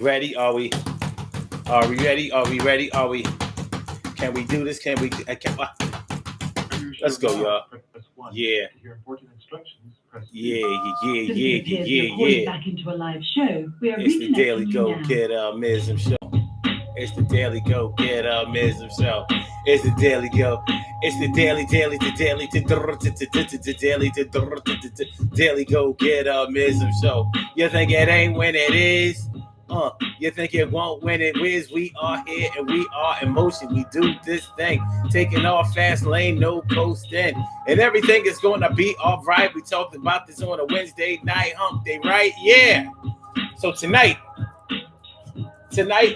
Ready? Are we? Are we ready? Are we ready? Are we? Can we do this? Can we? Let's go, y'all. Yeah. Yeah. Back into a live show. We are It's the Daily reconnecting you Go now. Get Mism Show. It's the Daily Go Get Mism Show. It's the Daily Go. It's the daily Go Get Mism Show. You think it ain't when it is? You think it won't when it is? We are here and we are in motion. We do this thing, taking off fast lane, no coasting, and everything is going to be all right. We talked about this on a Wednesday night hump day, right? Yeah. So tonight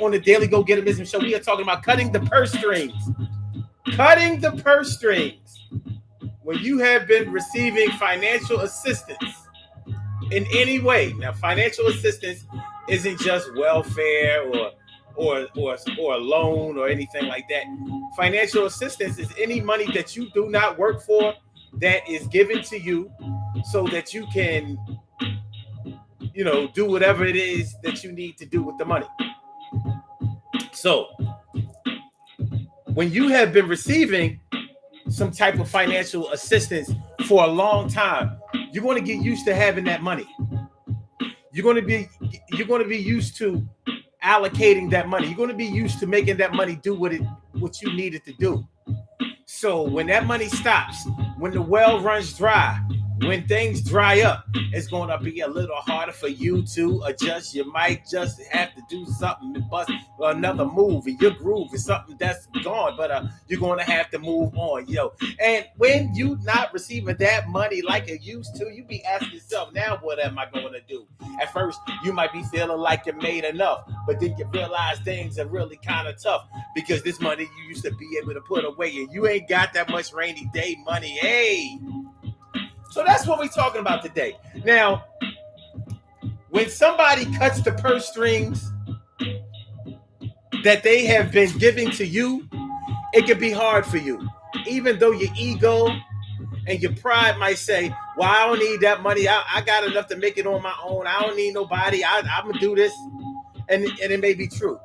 on the Daily Go Get Business Show, we are talking about cutting the purse strings. Cutting the purse strings. When you have been receiving financial assistance in any way. Now, financial assistance isn't just welfare or a loan or anything like that. Financial assistance is any money that you do not work for that is given to you so that you can, do whatever it is that you need to do with the money. So, when you have been receiving some type of financial assistance for a long time, you're going to get used to having that money. You're going to be used to allocating that money. You're going to be used to making that money do what you need it to do. So when that money stops, when the well runs dry, when things dry up, it's going to be a little harder for you to adjust. You might just have to do something and bust another move in your groove. Is something that's gone, but you're going to have to move on, And when you not receiving that money like you used to, you be asking yourself, now what am I going to do? At first, you might be feeling like you made enough, but then you realize things are really kind of tough because this money you used to be able to put away and you ain't got that much rainy day money. Hey! So that's what we're talking about today. Now, when somebody cuts the purse strings that they have been giving to you, it can be hard for you. Even though your ego and your pride might say, well, I don't need that money. I got enough to make it on my own. I don't need nobody. I'm going to do this. And it may be true.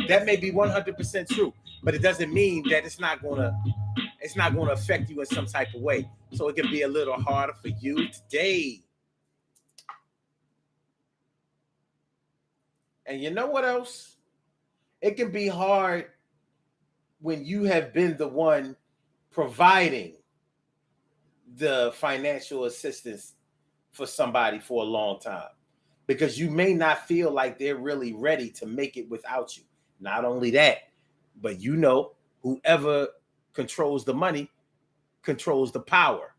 That may be 100% true. But it doesn't mean that it's not going to affect you in some type of way. So it can be a little harder for you today. And you know what else? It can be hard when you have been the one providing the financial assistance for somebody for a long time, because you may not feel like they're really ready to make it without you. Not only that, but whoever controls the money controls the power.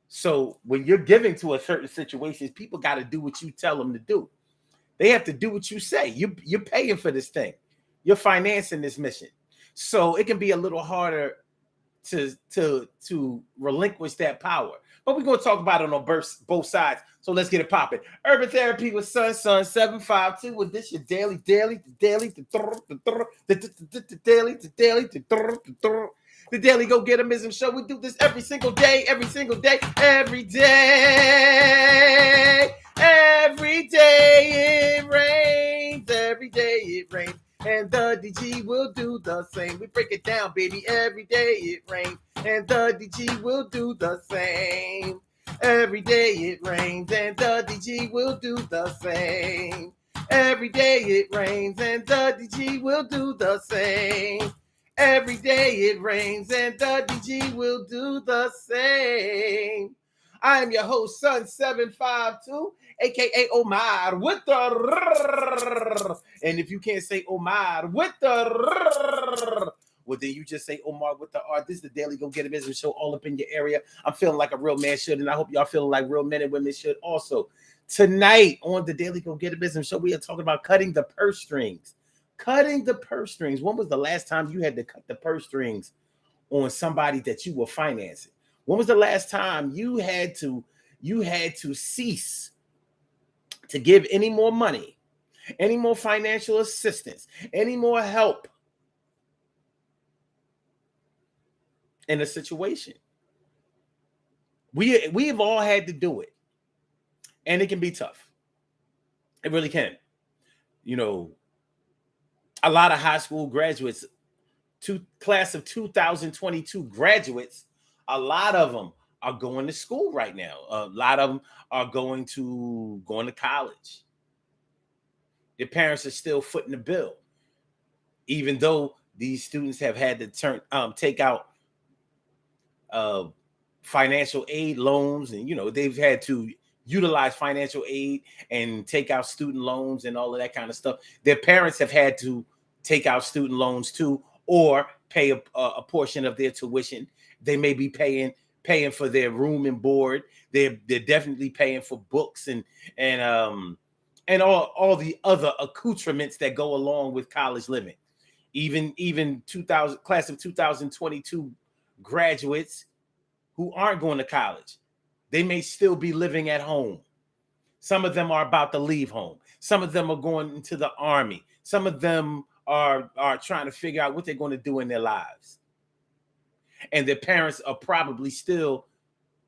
So when you're giving to a certain situation, people got to do what you tell them to do. They have to do what you say. You're paying for this thing. You're financing this mission. So it can be a little harder to relinquish that power. But we're going to talk about it on both sides. So let's get it popping. Urban Therapy with Sun 752. With this your daily. The Daily Go Get Mism Show. We do this every single day. Every day it rains. Every day it rains. And the DG will do the same. We break it down, baby. Every day it rains. And the DG will do the same. Every day it rains. And the DG will do the same. Every day it rains. And the DG will do the same. Every day it rains. And the DG will do the same. I am your host, Sun 752, aka Omar with the. And if you can't say Omar with the, well, then you just say Omar with the R. This is the Daily Go Get a Business Show all up in your area. I'm feeling like a real man should, and I hope y'all feeling like real men and women should also. Tonight on the Daily Go Get a Business Show, we are talking about cutting the purse strings. Cutting the purse strings. When was the last time you had to cut the purse strings on somebody that you were financing? When was the last time you had to cease to give any more money, any more financial assistance, any more help in a situation? We've all had to do it, and it can be tough. It really can. a lot of high school graduates, class of 2022 graduates, a lot of them are going to school right now. A lot of them are going to college. Their parents are still footing the bill, even though these students have had to take out financial aid loans, and they've had to utilize financial aid and take out student loans and all of that kind of stuff. Their parents have had to take out student loans too, or pay a portion of their tuition. They may be paying for their room and board. They're definitely paying for books and all the other accoutrements that go along with college living. Even class of 2022 graduates who aren't going to college, they may still be living at home. Some of them are about to leave home. Some of them are going into the Army. Some of them are trying to figure out what they're going to do in their lives. And their parents are probably still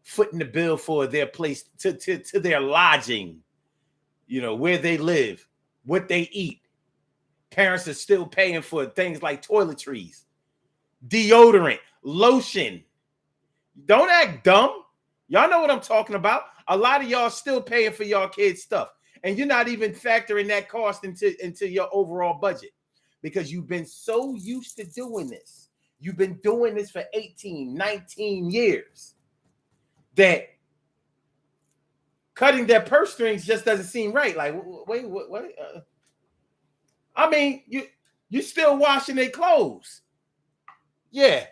footing the bill for their place to their lodging, where they live, what they eat. Parents are still paying for things like toiletries, deodorant, lotion. Don't act dumb. Y'all know what I'm talking about. A lot of y'all still paying for y'all kids' stuff, and you're not even factoring that cost into your overall budget, because you've been so used to doing this. You've been doing this for 18, 19 years that cutting their purse strings just doesn't seem right. Like, wait, what? I mean, you still washing their clothes. Yeah,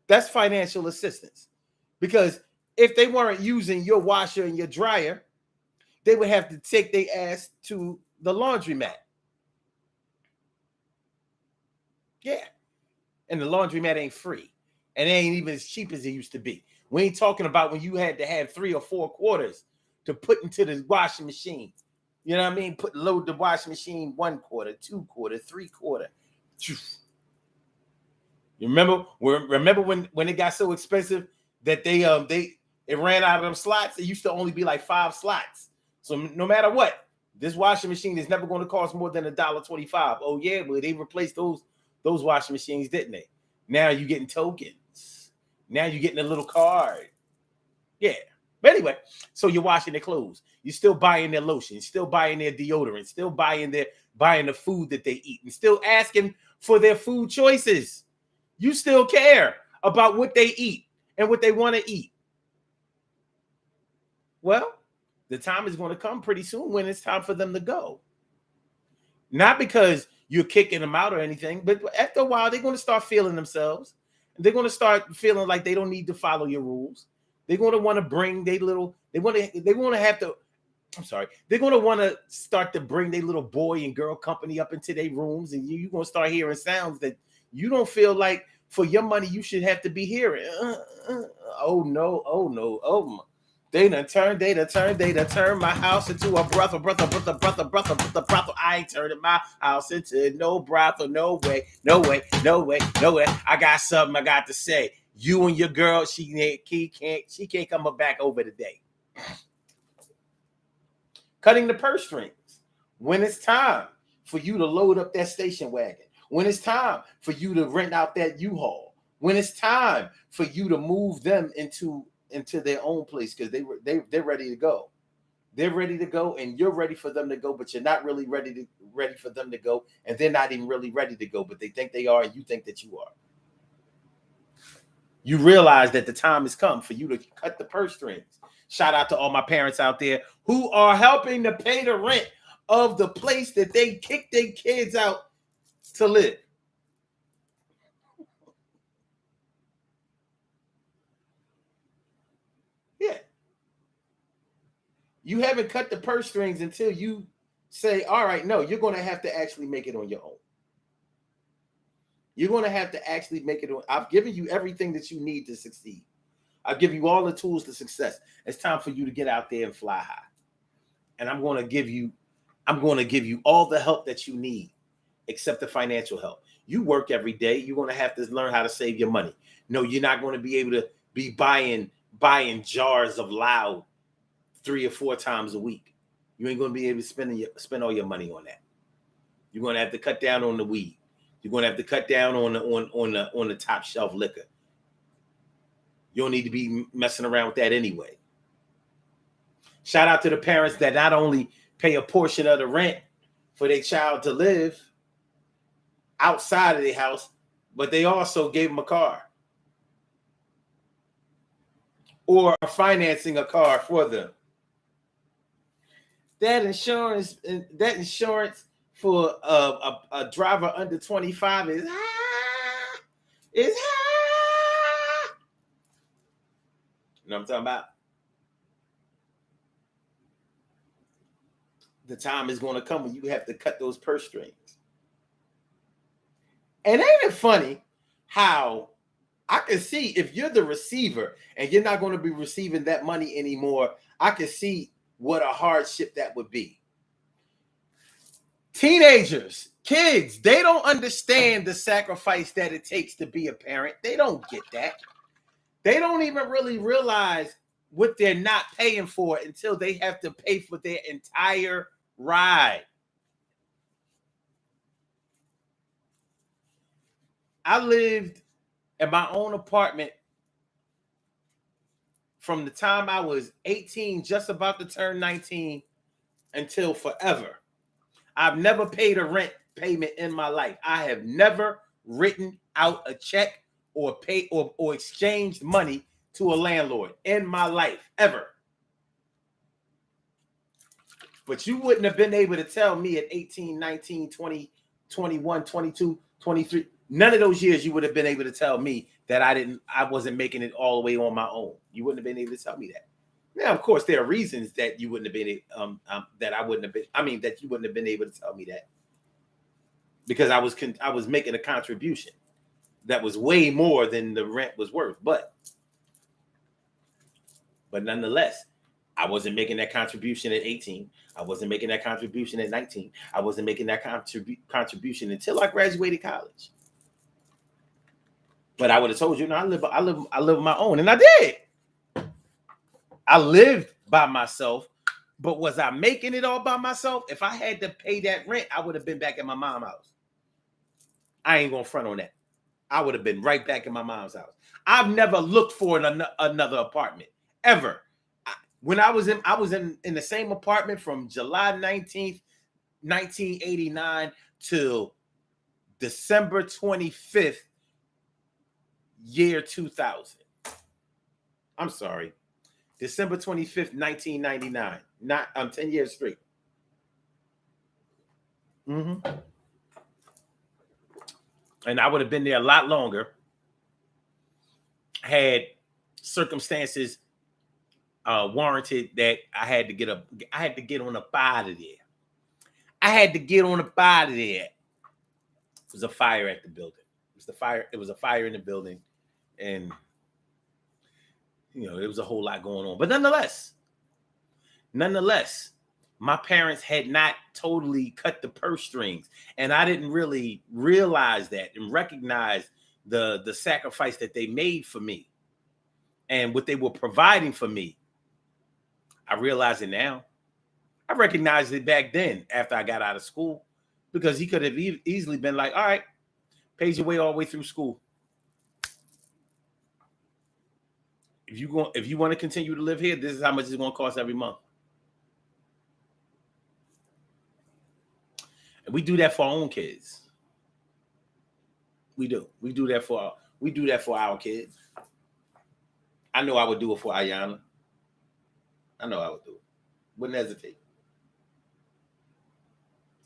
that's financial assistance. Because if they weren't using your washer and your dryer, they would have to take their ass to the laundromat. Yeah. And the laundromat ain't free. And it ain't even as cheap as it used to be. We ain't talking about when you had to have 3 or 4 quarters to put into the washing machine. You know what I mean? Load the washing machine 1 quarter, 2 quarter, 3 quarter. You remember when it got so expensive that it ran out of them slots? It used to only be like 5 slots. So no matter what, this washing machine is never going to cost more than $1.25. Oh yeah, but they replaced those washing machines, didn't they? Now you're getting tokens. Now you're getting a little card. Yeah. But anyway, so you're washing their clothes. You're still buying their lotion. You're still buying their deodorant. Still buying the food that they eat. And still asking for their food choices. You still care about what they eat and what they want to eat. Well, the time is going to come pretty soon when it's time for them to go. Not because you're kicking them out or anything, but after a while, they're going to start feeling themselves. They're going to start feeling like they don't need to follow your rules. They're going to want to bring they're going to want to start to bring their little boy and girl company up into their rooms, and you're going to start hearing sounds that you don't feel like for your money you should have to be hearing. Oh no. They done turned my house into a brothel. I ain't turning my house into no brothel. No way. I got something I got to say. You and your girl, she can't come back over today. Cutting the purse strings. When it's time for you to load up that station wagon. When it's time for you to rent out that U-Haul. When it's time for you to move them into their own place, because they're ready to go. They're ready to go, and you're ready for them to go, but you're not really ready for them to go, and they're not even really ready to go, but they think they are, and you think that you are. You realize that the time has come for you to cut the purse strings. Shout out to all my parents out there who are helping to pay the rent of the place that they kick their kids out to live. Yeah. You haven't cut the purse strings until you say, all right, no, you're going to have to actually make it on your own. You're going to have to actually make it on. I've given you everything that you need to succeed. I've given you all the tools to success. It's time for you to get out there and fly high. And I'm going to give you all the help that you need, except the financial help. You work every day. You're going to have to learn how to save your money. No, you're not going to be able to be buying jars of Loud 3 or 4 times a week. You ain't going to be able to spend all your money on that. You're going to have to cut down on the weed. You're going to have to cut down on the top shelf liquor. You don't need to be messing around with that anyway. Shout out to the parents that not only pay a portion of the rent for their child to live outside of their house, but they also gave them a car or are financing a car for them. That insurance for a driver under 25 is high. It's high. You know what I'm talking about? The time is going to come when you have to cut those purse strings. And ain't it funny how I can see if you're the receiver and you're not going to be receiving that money anymore, I can see what a hardship that would be. Teenagers, kids, they don't understand the sacrifice that it takes to be a parent. They don't get that. They don't even really realize what they're not paying for until they have to pay for their entire ride. I lived in my own apartment from the time I was 18, just about to turn 19, until forever. I've never paid a rent payment in my life. I have never written out a check or paid or exchanged money to a landlord in my life, ever. But you wouldn't have been able to tell me at 18, 19, 20, 21, 22, 23, none of those years you would have been able to tell me that I wasn't making it all the way on my own. You wouldn't have been able to tell me that. Now, of course, there are reasons that you wouldn't have been that you wouldn't have been able to tell me that, because I was making a contribution that was way more than the rent was worth. But nonetheless, I wasn't making that contribution at 18. I wasn't making that contribution at 19. I wasn't making that contribution until I graduated college. But I would have told you, no, I live my own, and I did. I lived by myself, but was I making it all by myself? If I had to pay that rent, I would have been back at my mom's house. I ain't gonna front on that. I would have been right back in my mom's house. I've never looked for another apartment ever. When I was in the same apartment from July 19th, 1989 till December 25th, year 2000. I'm sorry. December 25th, 1999. 10 years straight. And I would have been there a lot longer had circumstances warranted that I had to get on up out of there. I had to get on up out of there. It was a fire at the building. It was a fire in the building, and there was a whole lot going on. But nonetheless, my parents had not totally cut the purse strings, and I didn't really realize that and recognize the sacrifice that they made for me and what they were providing for me. I realize it now. I recognized it back then after I got out of school, because he could have easily been like, all right, pays your way all the way through school. If you want to continue to live here, this is how much it's going to cost every month. And we do that for our own kids. We do. We do that for our kids. I know I would do it for Ayana. I know I would do it. Wouldn't hesitate.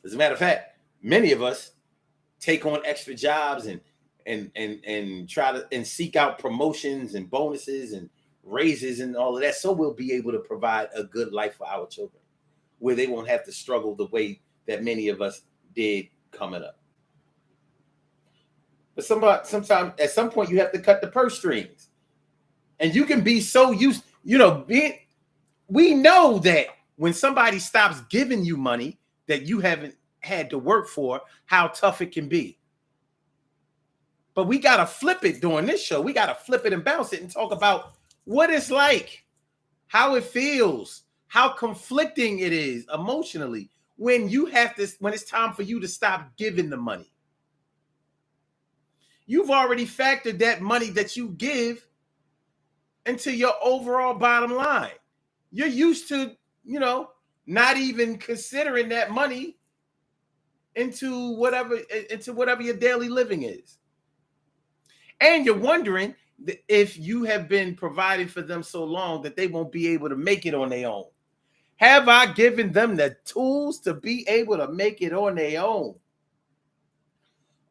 As a matter of fact, many of us take on extra jobs and try to seek out promotions and bonuses and raises and all of that, so we'll be able to provide a good life for our children, where they won't have to struggle the way that many of us did coming up. But sometimes at some point you have to cut the purse strings, and you can be so used, we know that when somebody stops giving you money that you haven't had to work for, how tough it can be. But we got to flip it during this show. We got to flip it and bounce it and talk about what it's like, how it feels, how conflicting it is emotionally when it's time for you to stop giving the money. You've already factored that money that you give into your overall bottom line. You're used to, not even considering that money into whatever your daily living is. And you're wondering if you have been providing for them so long that they won't be able to make it on their own. Have I given them the tools to be able to make it on their own?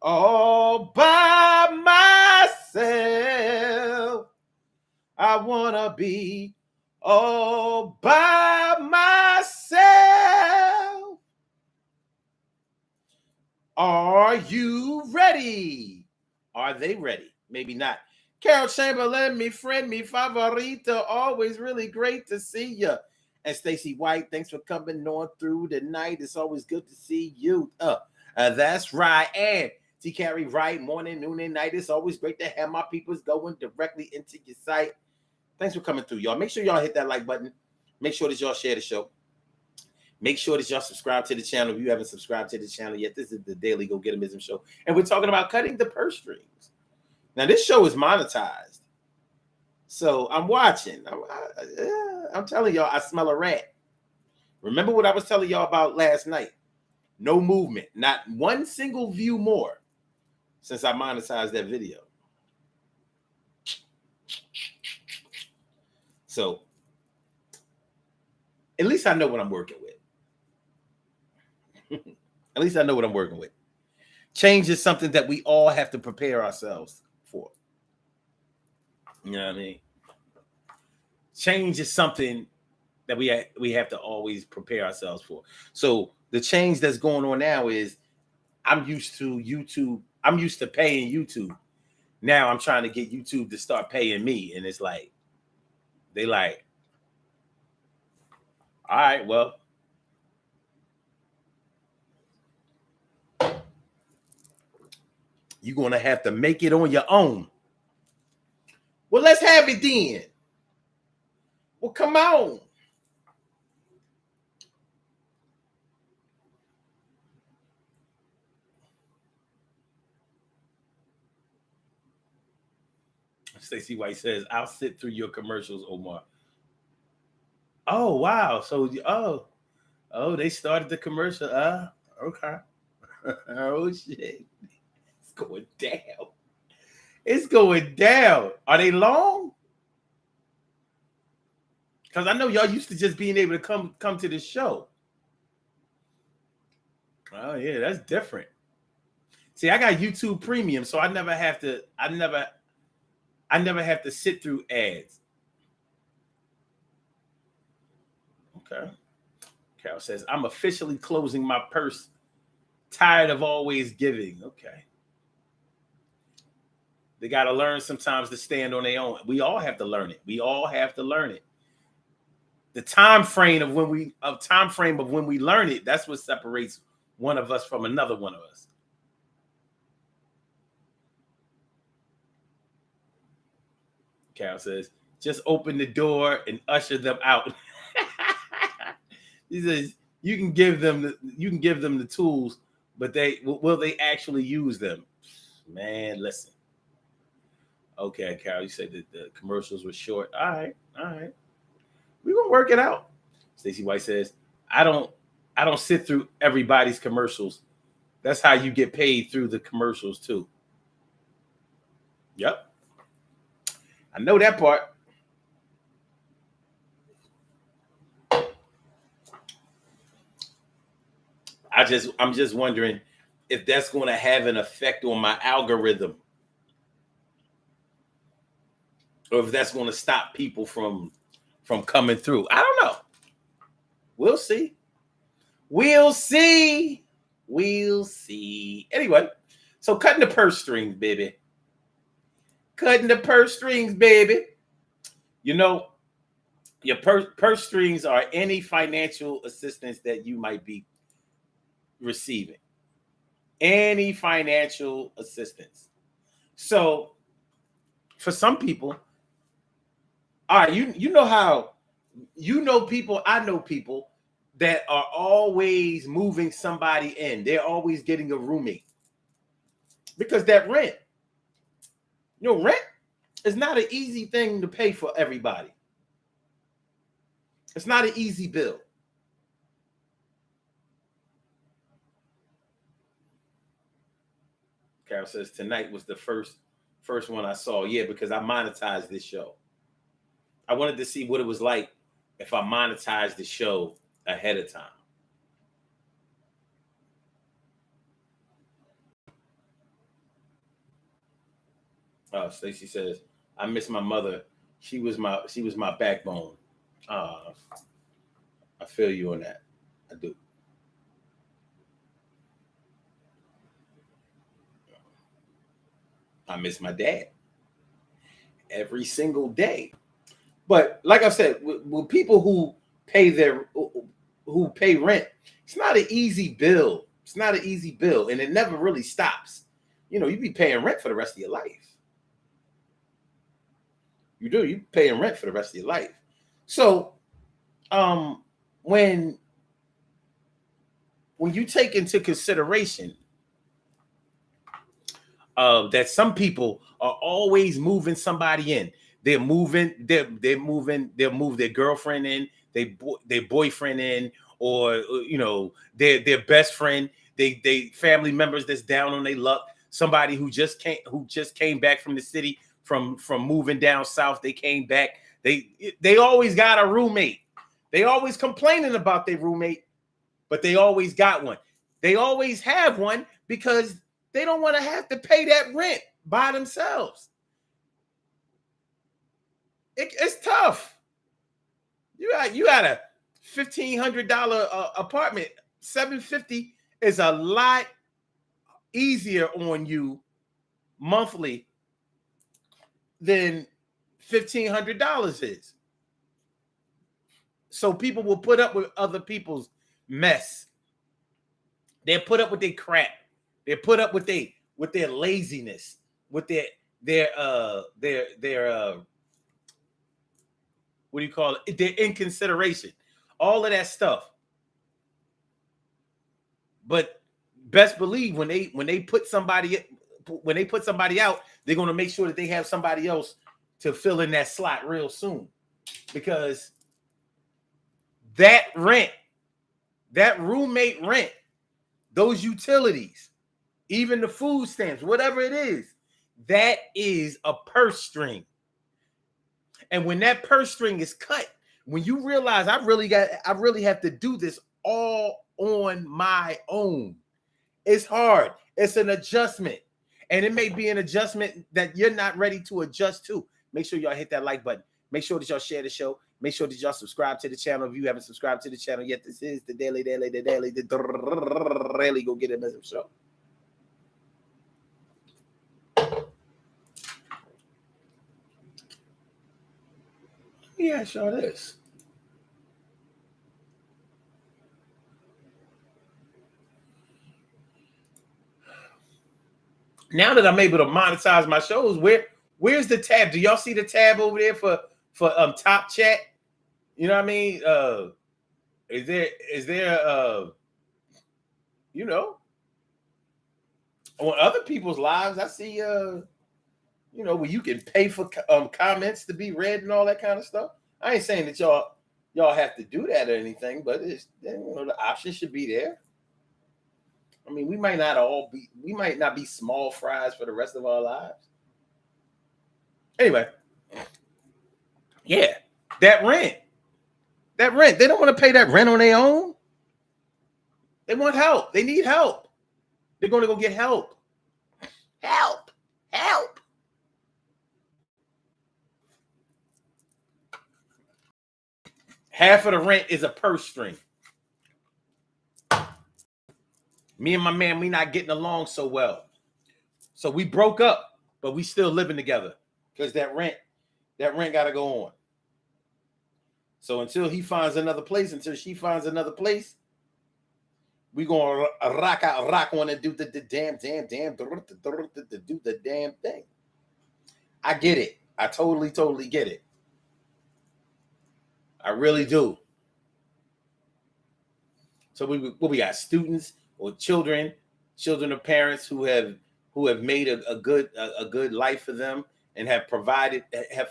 All by myself, I want to be all by myself. Are you ready? Are they ready? Maybe not. Carol Chamberlain, me friend, me favorita, always really great to see you. And Stacy White, thanks for coming on through tonight. It's always good to see you. That's right. And T. Carey Wright, morning, noon, and night. It's always great to have my peoples going directly into your site. Thanks for coming through, y'all. Make sure y'all hit that like button. Make sure that y'all share the show. Make sure that y'all subscribe to the channel if you haven't subscribed to the channel yet. This is the Daily Go Get 'Emism show. And we're talking about cutting the purse strings. Now, this show is monetized. So I'm watching. I'm telling y'all, I smell a rat. Remember what I was telling y'all about last night? No movement. Not one single view more since I monetized that video. So at least I know what I'm working with. At least I know what I'm working with. Change is something that we all have to prepare ourselves for. You know what I mean? Change is something that we have to always prepare ourselves for. So the change that's going on now is I'm used to YouTube. I'm used to paying YouTube. Now I'm trying to get YouTube to start paying me. And it's like, they like, all right, well, you're going to have to make it on your own. Well, let's have it then. Well, come on. Stacey White says, I'll sit through your commercials, Omar. Oh, wow. So, they started the commercial. Okay. Oh, shit. It's going down. It's going down. Are they long? Because I know y'all used to just being able to come to the show. Oh, yeah, that's different. See, I got YouTube Premium, so I never have to sit through ads. Okay. Carol says, I'm officially closing my purse. Tired of always giving. Okay. They got to learn sometimes to stand on their own. We all have to learn it. The time frame of when we learn it, that's what separates one of us from another one of us. Carol says, just open the door and usher them out. He says, you can give them the tools, but will they actually use them? Man, listen. Okay, Carol, you said that the commercials were short. All right. We're gonna work it out. Stacey White says, I don't sit through everybody's commercials. That's how you get paid, through the commercials too. Yep. I know that part. I'm just wondering if that's going to have an effect on my algorithm, or if that's going to stop people from coming through. I don't know. We'll see. Anyway, so cutting the purse strings, baby. You know, your purse strings are any financial assistance that you might be receiving. Any financial assistance. So for some people, all right, you know how, people, I know people that are always moving somebody in. They're always getting a roommate because that rent, rent is not an easy thing to pay for everybody. It's not an easy bill. Carol says tonight was the first one I saw. Yeah, because I monetized this show. I wanted to see what it was like if I monetized the show ahead of time. Stacy says, I miss my mother. She was my backbone. I feel you on that. I do. I miss my dad every single day. But like I said, with people who pay rent, it's not an easy bill. It's not an easy bill, and it never really stops. You be paying rent for the rest of your life. You do. You paying rent for the rest of your life. So, when you take into consideration that some people are always moving somebody in, they'll move their girlfriend in, their boyfriend in, or their best friend, they family members that's down on their luck, somebody who just came back from the city from moving down south. They came back. They always got a roommate. They always complaining about their roommate, but they always got one. They always have one because they don't want to have to pay that rent by themselves. It's tough. You got a $1,500 apartment. $750 is a lot easier on you monthly than $1,500 is. So people will put up with other people's mess. They'll put up with their crap. They put up with their laziness, with their what do you call it? Their inconsideration, all of that stuff. But best believe when they put somebody out, they're going to make sure that they have somebody else to fill in that slot real soon, because that rent, that roommate rent, those utilities, even the food stamps, whatever it is, that is a purse string. And when that purse string is cut, when you realize I really have to do this all on my own, it's hard. It's an adjustment. And it may be an adjustment that you're not ready to adjust to. Make sure y'all hit that like button. Make sure that y'all share the show. Make sure that y'all subscribe to the channel. If you haven't subscribed to the channel yet, this is the daily. Go get it, Mr. Show. Yeah, sure it is. Now that I'm able to monetize my shows, where's the tab? Do y'all see the tab over there for top chat? You know what I mean? Is there on other people's lives, I see where you can pay for comments to be read and all that kind of stuff. I ain't saying that y'all have to do that or anything, but it's the option should be there. I mean, we might not be small fries for the rest of our lives. Anyway, yeah, that rent, they don't want to pay that rent on their own. They want help. They need help. They're going to go get help. Help. Half of the rent is a purse string. Me and my man, we not getting along so well. So we broke up, but we still living together because that rent got to go on. So until he finds another place, until she finds another place, we going to rock on and do the damn, do the damn thing. I get it. I totally get it. I really do. So we got students or children of parents who have made a good life for them and have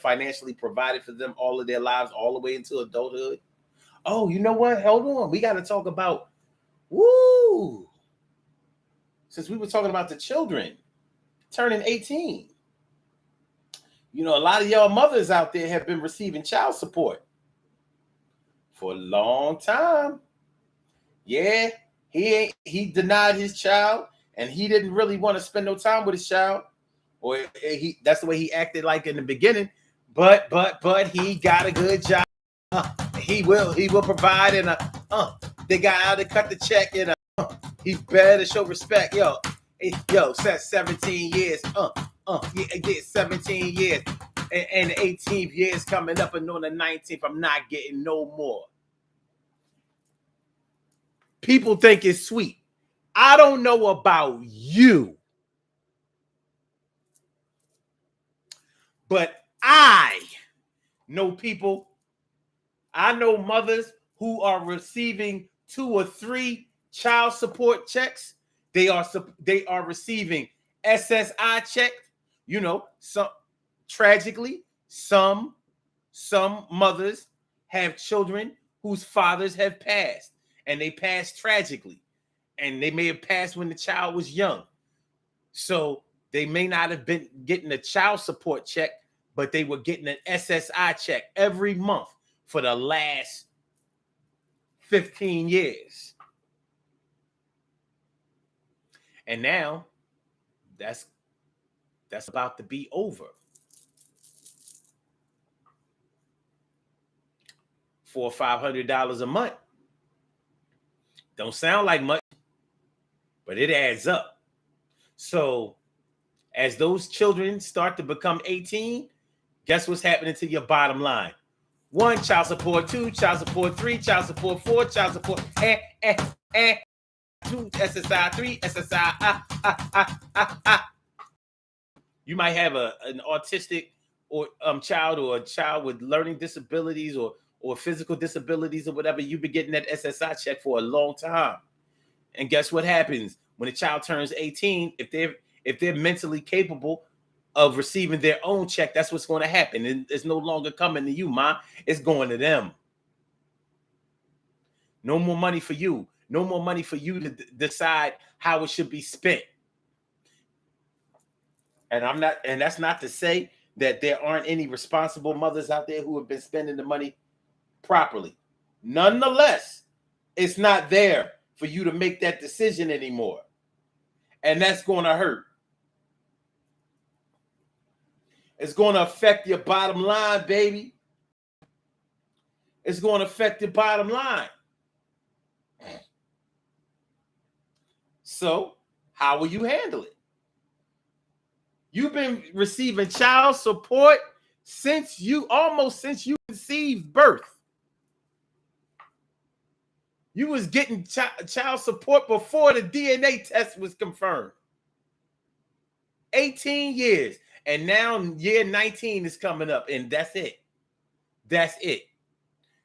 financially provided for them all of their lives, all the way into adulthood. Oh, you know what? Hold on. We got to talk about, since we were talking about the children turning 18. A lot of y'all mothers out there have been receiving child support for a long time. Yeah, he denied his child, and he didn't really want to spend no time with his child, or that's the way he acted like in the beginning. But he got a good job. He will provide, and they got out to cut the check, and he better show respect. Said 17 years. Yeah, 17 years, and the 18th year is coming up, and on the 19th, I'm not getting no more. People think it's sweet. I don't know about you, but I know people. I know mothers who are receiving 2 or 3 child support checks. They are receiving SSI checks. Tragically, some mothers have children whose fathers have passed, and they passed tragically, and they may have passed when the child was young. So they may not have been getting a child support check, but they were getting an SSI check every month for the last 15 years. And now that's about to be over. $400 or $500 a month. Don't sound like much, but it adds up. So as those children start to become 18, guess what's happening to your bottom line? 1, child support, 2, child support, 3, child support, 4, child support, 2, SSI, 3, SSI, You might have an autistic or child, or a child with learning disabilities or physical disabilities or whatever. You've been getting that SSI check for a long time. And guess what happens when a child turns 18? If they're mentally capable of receiving their own check, that's what's going to happen. And it's no longer coming to you, Ma. It's going to them. No more money for you. No more money for you to decide how it should be spent. And that's not to say that there aren't any responsible mothers out there who have been spending the money properly. Nonetheless, it's not there for you to make that decision anymore. And that's going to hurt. It's going to affect your bottom line, baby. It's going to affect your bottom line. So, how will you handle it? You've been receiving child support since you conceived birth. You was getting child support before the DNA test was confirmed. 18 years. And now year 19 is coming up, and that's it. That's it.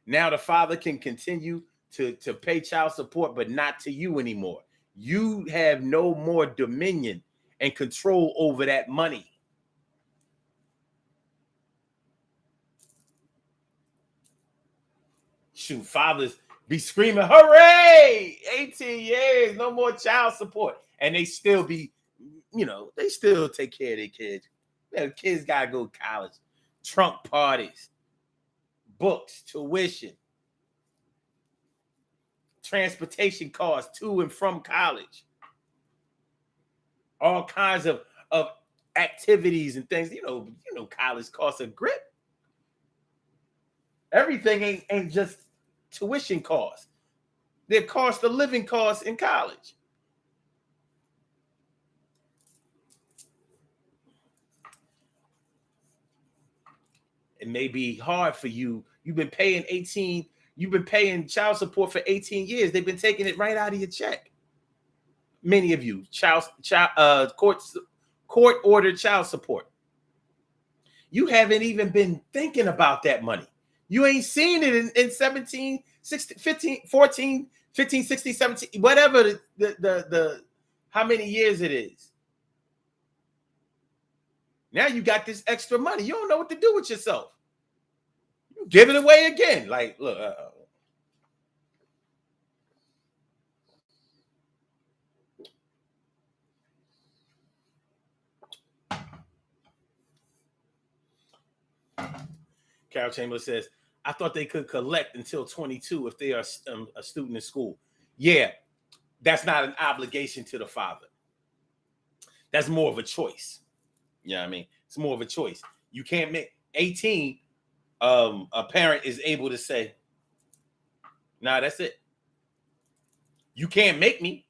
Now the father can continue to pay child support, but not to you anymore. You have no more dominion and control over that money. Shoot, fathers be screaming, hooray! 18 years, no more child support. And they still be, they still take care of their kids. Their kids got to go to college. Trunk parties, books, tuition, transportation costs to and from college. All kinds of activities and things. College costs a grip. Everything ain't just tuition costs. Their cost of living costs in college. It may be hard for you. You've been paying child support for 18 years. They've been taking it right out of your check. Many of you, court-ordered child support. You haven't even been thinking about that money. You ain't seen it in 17, 16, 15, 14, 15, 16, 17, whatever the how many years it is. Now you got this extra money. You don't know what to do with yourself. You give it away again. Like, look, Carol Chamberlain says, I thought they could collect until 22 if they are a student in school. Yeah, that's not an obligation to the father. That's more of a choice. You know what I mean? It's more of a choice. You can't make 18. A parent is able to say, nah, that's it. You can't make me.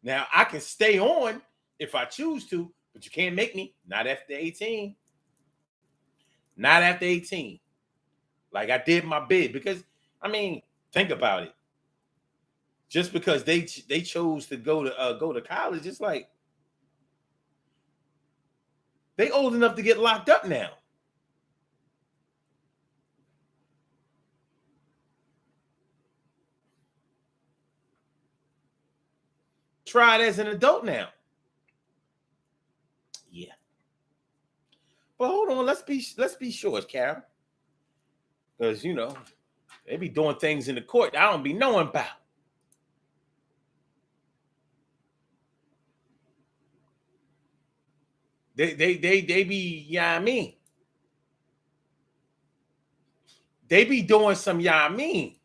Now, I can stay on if I choose to, but you can't make me. Not after 18. Not after 18. Like, I did my bid because, I mean, think about it. Just because they chose to go to college, it's like they old enough to get locked up now. Try it as an adult now. Yeah. But hold on, let's be sure, Carol. Because they be doing things in the court I don't be knowing about. They be, yeah, I mean. They be doing some, yeah, I mean.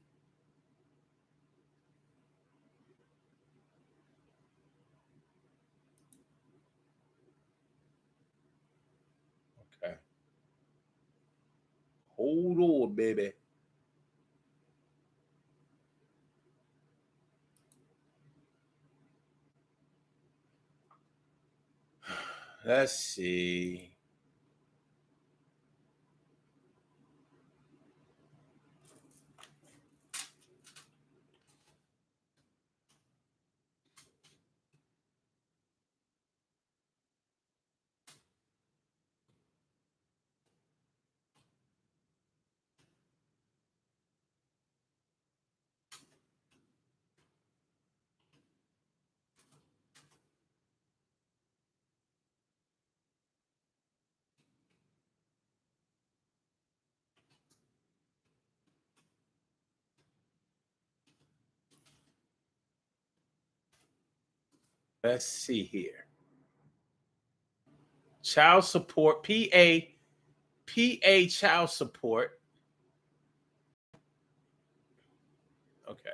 Okay. Hold on, baby. Let's see. Let's see here. Child support, PA child support. Okay.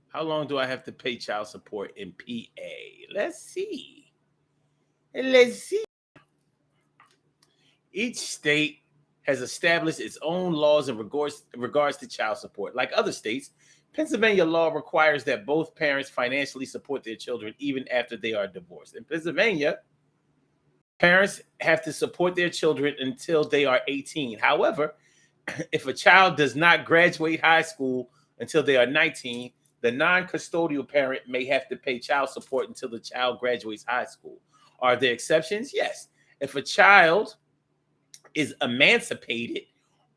How long do I have to pay child support in PA? Let's see. Let's see. Each state has established its own laws in regards to child support. Like other states, Pennsylvania law requires that both parents financially support their children even after they are divorced. In Pennsylvania, parents have to support their children until they are 18. However, if a child does not graduate high school until they are 19, the non-custodial parent may have to pay child support until the child graduates high school. Are there exceptions? Yes. If a child is emancipated,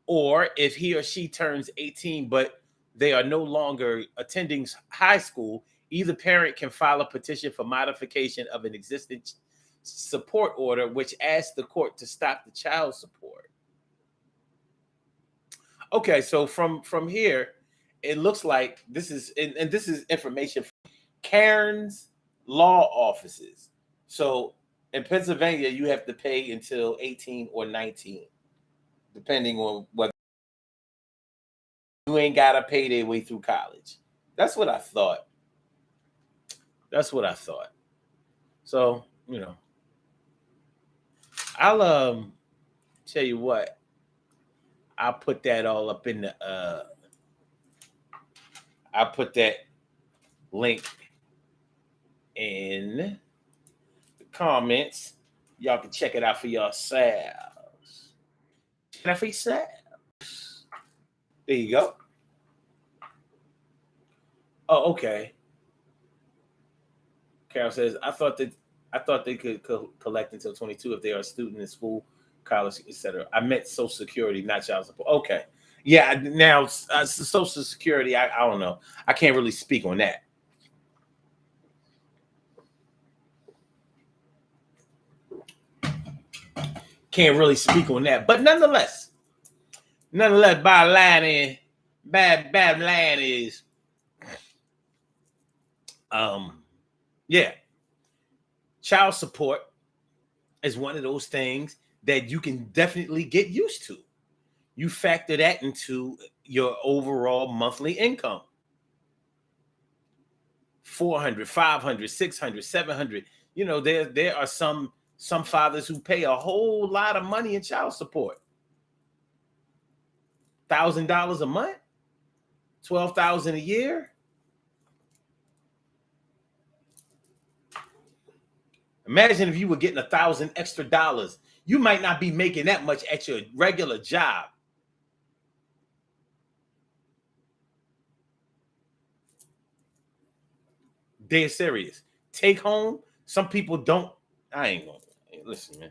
or if he or she turns 18 but they are no longer attending high school, either parent can file a petition for modification of an existing support order, which asks the court to stop the child support. Okay, so from here, it looks like this is and this is information from Cairns law offices. So in Pennsylvania, you have to pay until 18 or 19, depending on whether you ain't gotta pay their way through college. That's what I thought. That's what I thought. So, I'll tell you what, I'll put that all up in the I'll put that link in the comments. Y'all can check it out for yourselves. Check it out for yourselves. There you go. Oh, okay. Carol says, I thought they could collect until 22 if they are a student in school, college, etc. I meant Social Security, not child support. Okay. Yeah, now Social Security, I don't know. I can't really speak on that. Can't really speak on that. But nonetheless, bottom line is, bad line is, yeah, child support is one of those things that you can definitely get used to. You factor that into your overall monthly income. 400, 500, 600, 700. You know, there are some fathers who pay a whole lot of money in child support. $1,000 a month, 12,000 a year. Imagine if you were getting $1,000 extra dollars. You might not be making that much at your regular job. They're serious. Take home. Some people don't. I ain't gonna listen, man.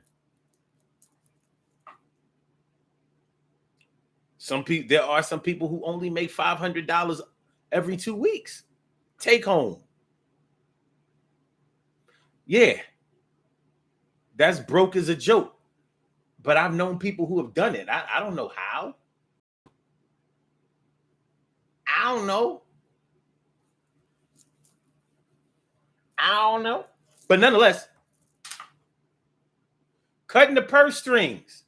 There are some people who only make $500 every 2 weeks. Take home. Yeah. That's broke as a joke. But I've known people who have done it. I don't know how. I don't know. But nonetheless, cutting the purse strings.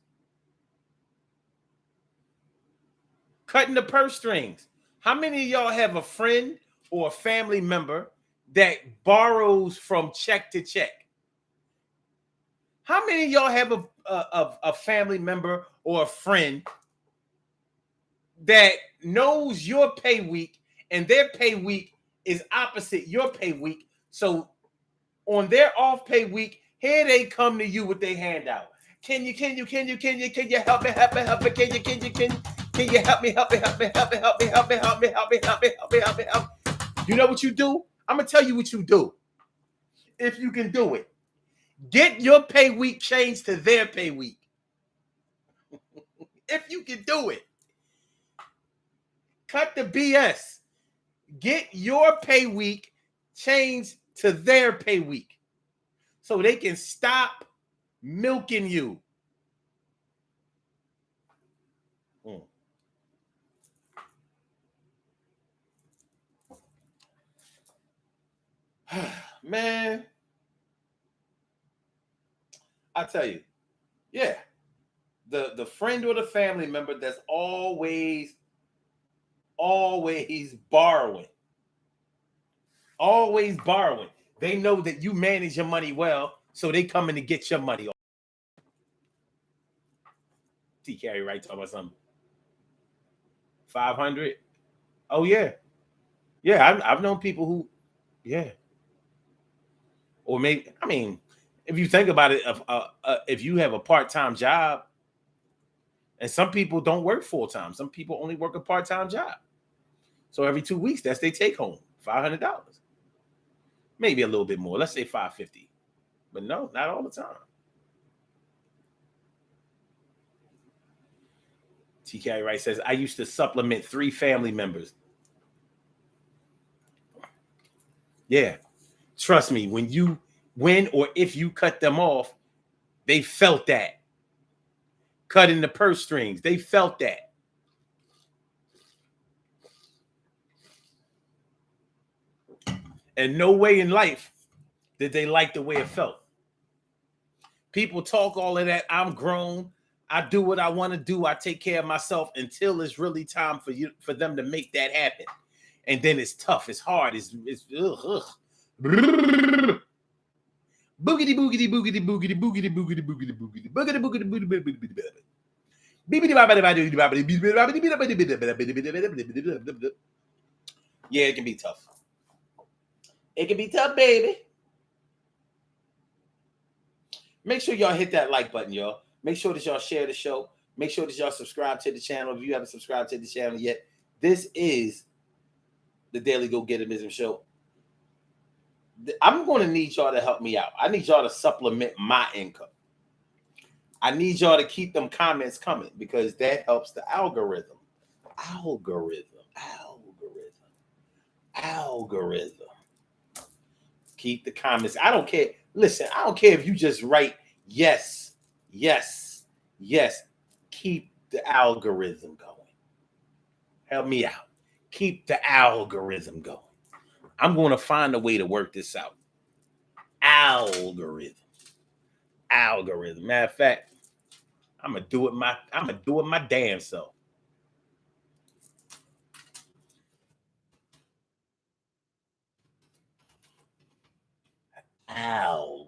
How many of y'all have a friend or a family member that borrows from check to check? How many of y'all have a family member or a friend that knows your pay week and their pay week is opposite your pay week? So on their off pay week, here they come to you with their handout. Can you help me? Can you help me? You know what you do? I'm gonna tell you what you do. If you can do it, get your pay week changed to their pay week. If you can do it, cut the BS. Get your pay week changed to their pay week so they can stop milking you. Man, I tell you, yeah, the friend or the family member that's always borrowing. They know that you manage your money well, so they coming to get your money. T. Carey right talking about something. 500. Oh yeah. I've known people who, yeah. Or maybe, I mean, if you think about it, if you have a part-time job, and some people don't work full-time, some people only work a part-time job. So every 2 weeks, that's they take home $500, maybe a little bit more. Let's say $550, but no, not all the time. TK Wright says, I used to supplement 3 family members. Yeah, trust me, when or if you cut them off, they felt that. Cutting the purse strings, they felt that. And no way in life did they like the way it felt. People talk all of that. I'm grown. I do what I want to do. I take care of myself until it's really time for them to make that happen. And then it's tough. It's hard. It's ugh. Boogity boogity boogity boogity boogity boogity boogity boogity boogity boogity boogity boogity. Yeah, it can be tough. It can be tough, baby. Make sure y'all hit that like button, y'all. Make sure that y'all share the show. Make sure that y'all subscribe to the channel if you haven't subscribed to the channel yet. This is the Daily Go Getimism Show. I'm going to need y'all to help me out. I need y'all to supplement my income. I need y'all to keep them comments coming because that helps the algorithm. Algorithm. Keep the comments. I don't care. Listen, I don't care if you just write yes, yes, yes. Keep the algorithm going. Help me out. Keep the algorithm going. I'm going to find a way to work this out. Algorithm. Matter of fact, I'm gonna do it my damn self. Algorithm.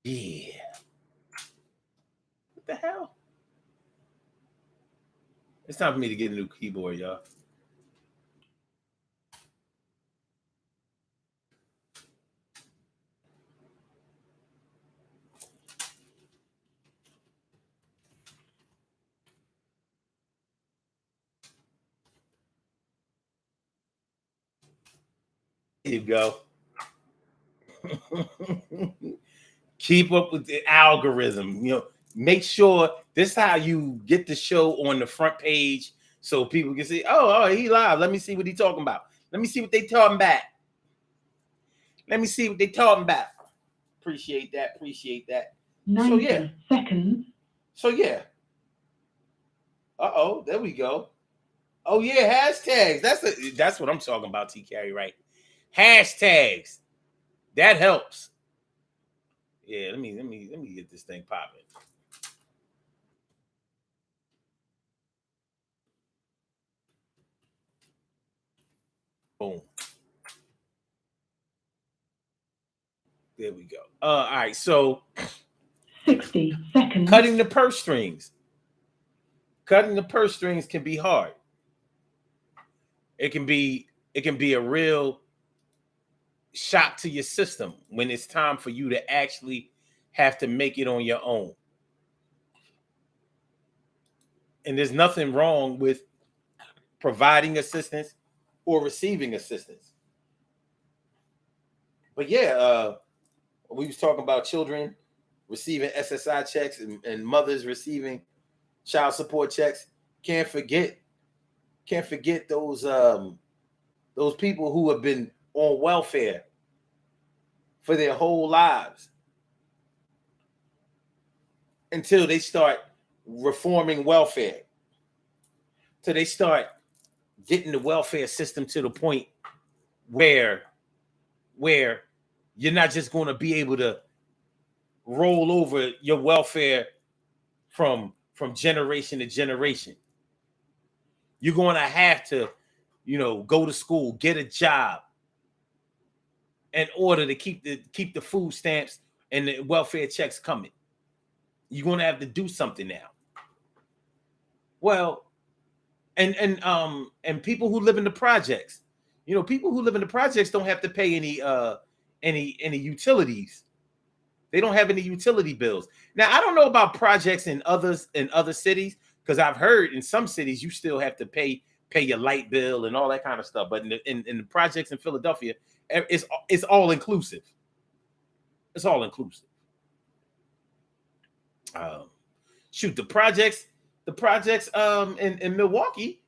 Yeah. What the hell? It's time for me to get a new keyboard, y'all. There you go. Keep up with the algorithm. Make sure this is how you get the show on the front page so people can see, oh, he live. Let me see what he talking about. Let me see what they talking about. Let me see what they talking about. Appreciate that. 90 seconds. So yeah. There we go. Oh yeah, hashtags. That's what I'm talking about, T Carey, right? Hashtags. That helps. Yeah, let me get this thing popping. Boom. There we go. All right, so 60 seconds. Cutting the purse strings. Cutting the purse strings can be hard. It can be a real shock to your system when it's time for you to actually have to make it on your own. And there's nothing wrong with providing assistance or receiving assistance. But yeah, we was talking about children receiving SSI checks and mothers receiving child support checks. Can't forget those people who have been on welfare for their whole lives until they start reforming welfare. Till they start getting the welfare system to the point where you're not just going to be able to roll over your welfare from generation to generation. You're going to have to, go to school, get a job in order to keep the food stamps and the welfare checks coming. You're going to have to do something now. Well, and people who live in the projects, people who live in the projects don't have to pay any utilities. They don't have any utility bills. Now, I don't know about projects in other cities, because I've heard in some cities you still have to pay your light bill and all that kind of stuff. But in the projects in Philadelphia, it's all inclusive. It's all inclusive. Shoot, the projects in Milwaukee,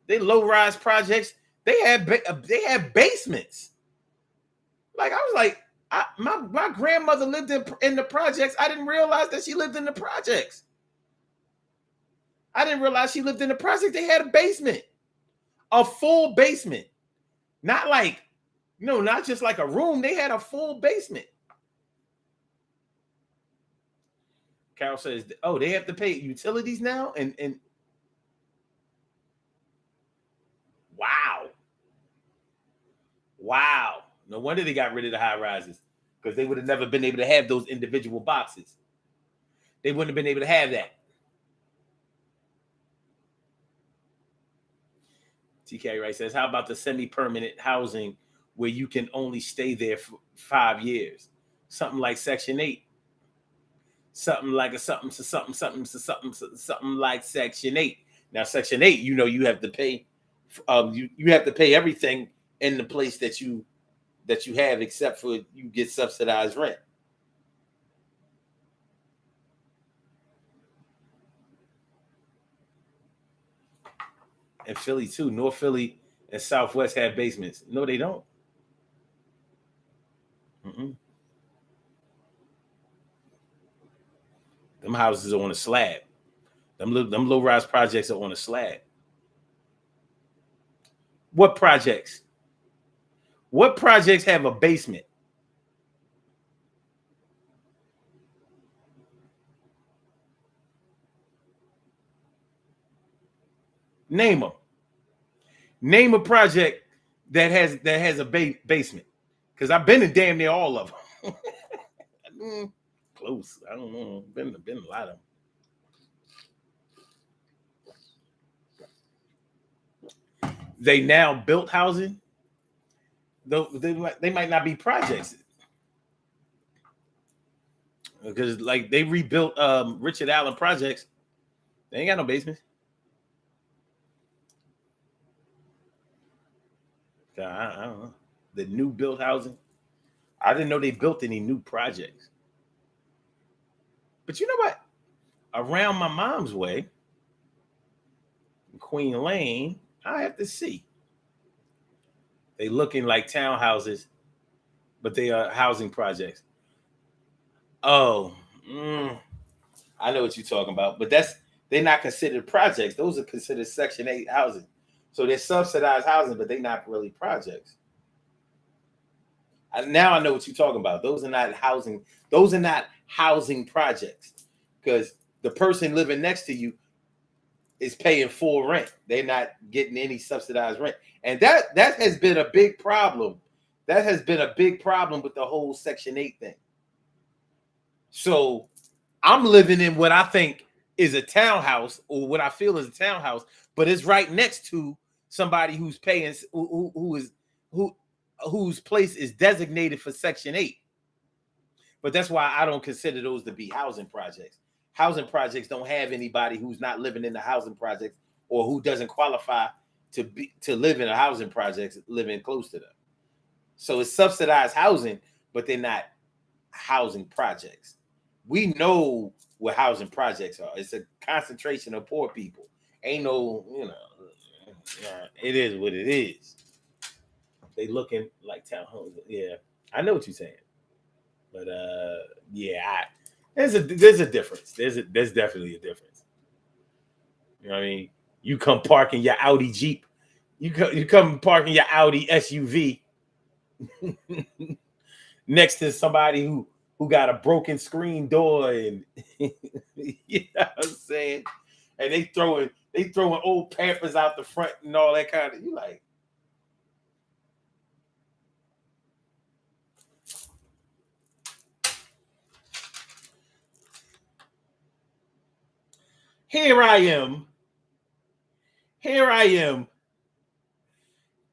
they low-rise projects. They have basements. Like, I was like, my grandmother lived in the projects. I didn't realize that she lived in the projects. I didn't realize she lived in the project. They had a basement, a full basement, not like, not just like a room. They had a full basement. Carol says, "Oh, they have to pay utilities now," and wow. No wonder they got rid of the high rises, because they would have never been able to have those individual boxes. They wouldn't have been able to have that. TK Wright says, how about the semi-permanent housing where you can only stay there for 5 years? Something like Section 8. Something like something like Section 8. Now, Section 8, you have to pay. You have to pay everything in the place that you have, except for you get subsidized rent. And Philly too. North Philly and Southwest have basements. No, they don't. Mm-mm. Them houses are on a slab. Them low rise projects are on a slab. What projects? What projects have a basement? Name them. Name a project that has a basement. Because I've been in damn near all of them. Close. I don't know. Been a lot of them. They now built housing. Though they might not be projects. Because like they rebuilt Richard Allen projects. They ain't got no basements. I don't know. The new built housing. I didn't know they built any new projects. But you know what? Around my mom's way, Queen Lane, I have to see. They looking like townhouses, but they are housing projects. Oh, I know what you're talking about, but they're not considered projects. Those are considered Section 8 housing. So they're subsidized housing, but they're not really projects. Now I know what you're talking about. Those are not housing. Those are not housing projects because the person living next to you is paying full rent. They're not getting any subsidized rent, and that has been a big problem. That has been a big problem with the whole Section 8 thing. So I'm living in what I think is a townhouse, or what I feel is a townhouse, but it's right next to somebody who's paying whose place is designated for Section 8. But that's why I don't consider those to be housing projects. Housing projects don't have anybody who's not living in the housing projects or who doesn't qualify to live in a housing project living close to them. So it's subsidized housing, but they're not housing projects. We know what housing projects are. It's a concentration of poor people. Ain't no, it is what it is. They looking like townhomes. Yeah, I know what you're saying. But there's a difference. There's definitely a difference. You know what I mean? You come parking your Audi Jeep. You come parking your Audi SUV next to somebody who got a broken screen door, and you know what I'm saying? And they throwing old Pampers out the front and all that kind of. You like. Here I am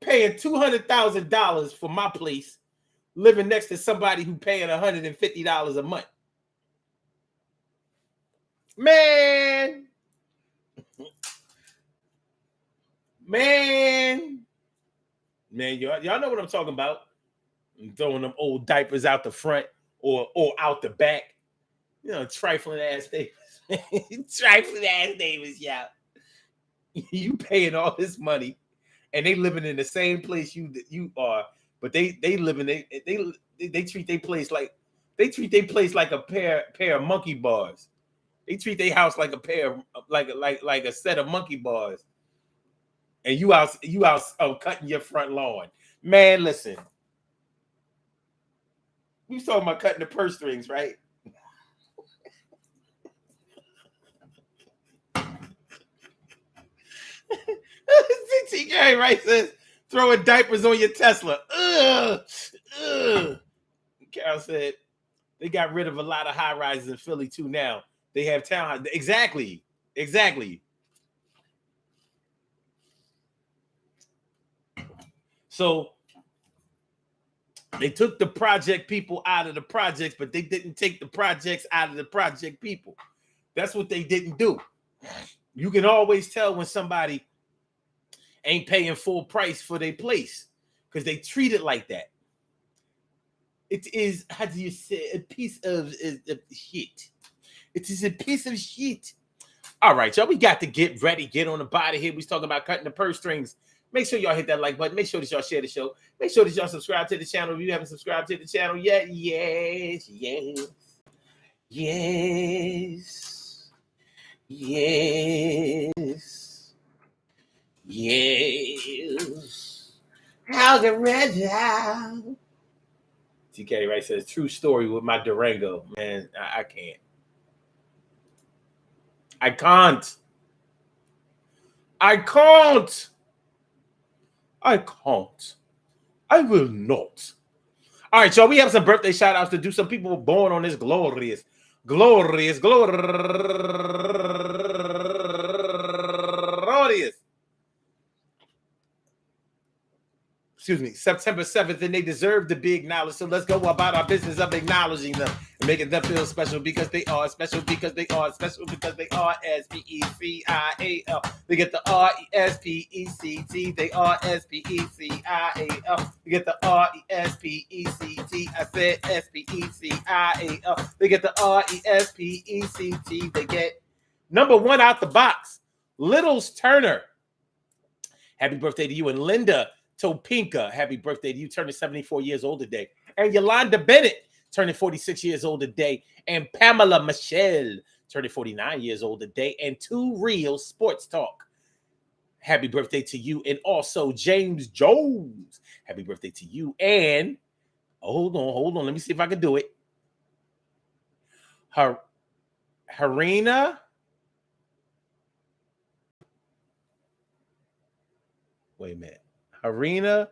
paying $200,000 for my place, living next to somebody who paying $150 a month. Man, y'all know what I'm talking about. I'm throwing them old diapers out the front or out the back. You know, trifling ass neighbors. Trifling ass neighbors, yeah. You paying all this money, and they living in the same place you are, but they live in they treat their place like a pair of monkey bars. They treat their house like a pair of, like a set of monkey bars, and you out cutting your front lawn. Man, listen, we was talking about cutting the purse strings, right? TK right says throwing diapers on your Tesla. Ugh. Carol said they got rid of a lot of high rises in Philly too now. They have townhouses. Exactly. So they took the project people out of the projects, but they didn't take the projects out of the project people. That's what they didn't do. You can always tell when somebody ain't paying full price for their place because they treat it like that. It is, how do you say, a piece of shit. It is a piece of shit. All right, y'all. We got to get ready, get on the body here. We talking about cutting the purse strings. Make sure y'all hit that like button. Make sure that y'all share the show. Make sure that y'all subscribe to the channel if you haven't subscribed to the channel yet. Yes. How's the red? TK right says true story with my Durango. Man, I can't. I can't. I will not. All right, y'all. We have some birthday shout outs to do. Some people were born on this glorious September 7th, and they deserve to be acknowledged. So let's go about our business of acknowledging them and making them feel special because they are special because they are special because they are SPECIAL. They get the RESPECT. They are SPECIAL. They get the RESPECT. I said SPECIAL. They get the RESPECT. They get number one out the box. Littles Turner. Happy birthday to you. And Linda Topinka, happy birthday to you, turning 74 years old today. And Yolanda Bennett, turning 46 years old today. And Pamela Michelle, turning 49 years old today. And Two Real Sports Talk, happy birthday to you. And also James Jones, happy birthday to you. And hold on, let me see if I can do it. Harina. Wait a minute. Harina.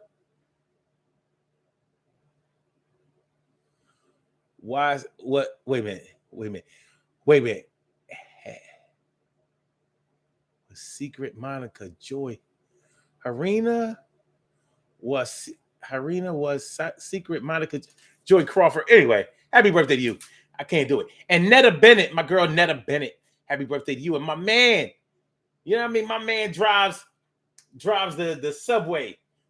Why? What? Wait a minute. Secret Monica Joy. Harina was Secret Monica Joy Crawford. Anyway, happy birthday to you. I can't do it. And Netta Bennett, my girl Netta Bennett, happy birthday to you. And my man, you know what I mean? My man drives the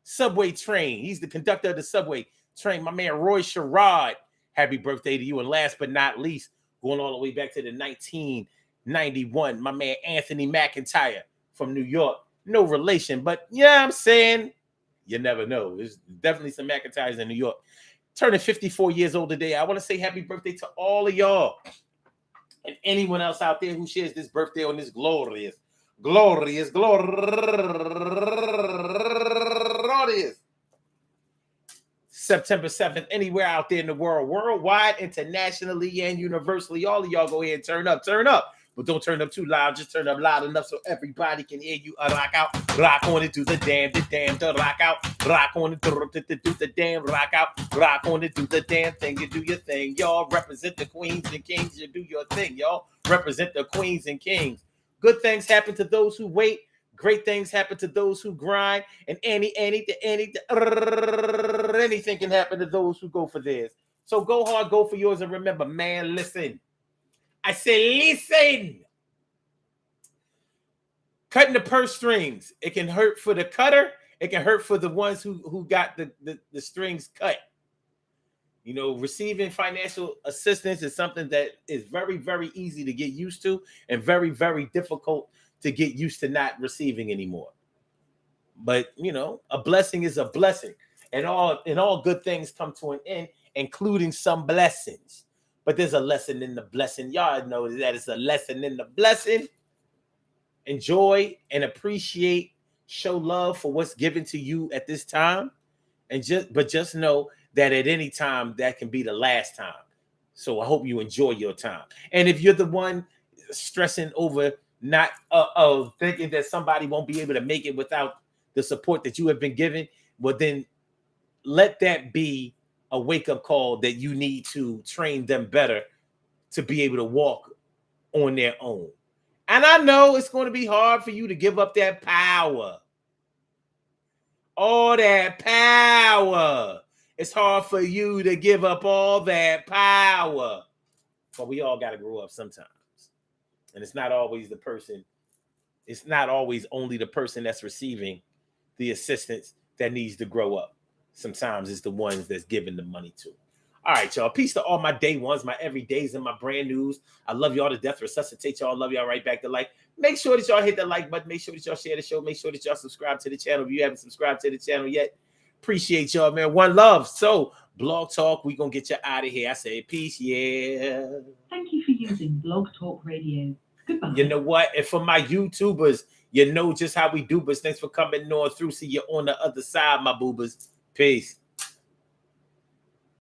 subway train. He's the conductor of the subway train. My man Roy Sherrod, happy birthday to you. And last but not least, going all the way back to the 1991, my man Anthony McIntyre from New York. No relation, but yeah, I'm saying you never know. There's definitely some McIntyres in New York. Turning 54 years old today. I want to say happy birthday to all of y'all and anyone else out there who shares this birthday on this glorious September 7th, anywhere out there in the world, worldwide, internationally, and universally. All of y'all go ahead and turn up. But don't turn up too loud. Just turn up loud enough so everybody can hear you. Rock out, rock on it, do the damn, to rock out. Rock on it, do the damn, rock out. Rock on it, do the damn thing. You do your thing, y'all. Represent the queens and kings. You do your thing, y'all. Represent the queens and kings. Good things happen to those who wait. Great things happen to those who grind. And anything can happen to those who go for theirs. So go hard, go for yours. And remember, man, listen. I say, listen. Cutting the purse strings. It can hurt for the cutter. It can hurt for the ones who got the strings cut. You know, receiving financial assistance is something that is very, very easy to get used to and very, very difficult to get used to not receiving anymore. But, you know, a blessing is a blessing. And all good things come to an end, including some blessings. But there's a lesson in the blessing. Y'all know that it's a lesson in the blessing. Enjoy and appreciate, show love for what's given to you at this time. But just know that at any time, that can be the last time. So I hope you enjoy your time. And if you're the one stressing over not thinking that somebody won't be able to make it without the support that you have been given, well, then let that be a wake-up call that you need to train them better to be able to walk on their own. And I know it's going to be hard for you to give up that power. All that power. It's hard for you to give up all that power. But we all got to grow up sometimes. And it's not always only the person that's receiving the assistance that needs to grow up. Sometimes it's the ones that's giving the money to. All right, y'all. Peace to all my day ones, my everydays, and my brand news. I love y'all to death. Resuscitate y'all. Love y'all right back to life. Make sure that y'all hit the like button. Make sure that y'all share the show. Make sure that y'all subscribe to the channel. If you haven't subscribed to the channel yet, appreciate y'all, man. One love. So, Blog Talk, we going to get you out of here. I say peace, yeah. Thank you for using Blog Talk Radio. Goodbye. You know what? And for my YouTubers, you know just how we do, but thanks for coming on through. See you on the other side, my boobers. Peace.